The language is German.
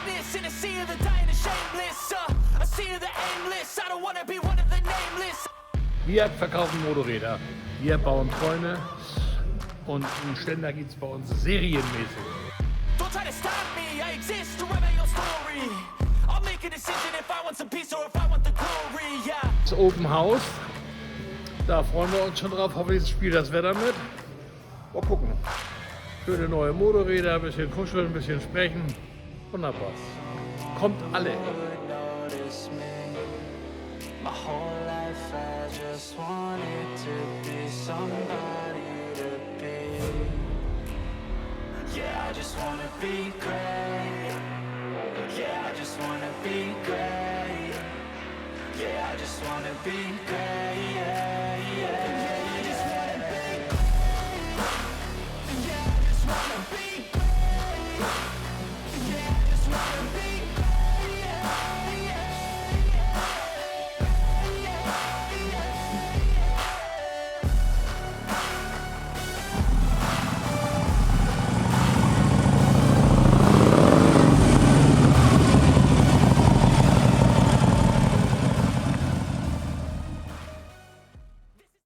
witness in a sea of the dying and shameless. A sea of the aimless. I don't wanna be one of the nameless. Wir verkaufen Motorräder, wir bauen Träume und einen Ständer gibt es bei uns serienmäßig. Don't try to stop me, I exist to write my own story. I'll make a decision if I want some peace or if I want the glory, yeah. Das Open House, da freuen wir uns schon drauf, hoffentlich spielt das Wetter mit. Mal gucken. Schöne neue Motorräder, ein bisschen kuscheln, ein bisschen sprechen. Wunderbar. Kommt alle. My whole life I just wanted to be somebody to be. Yeah, I just wanna be great. Yeah, I just wanna be great. Yeah, I just wanna be great. Yeah, yeah.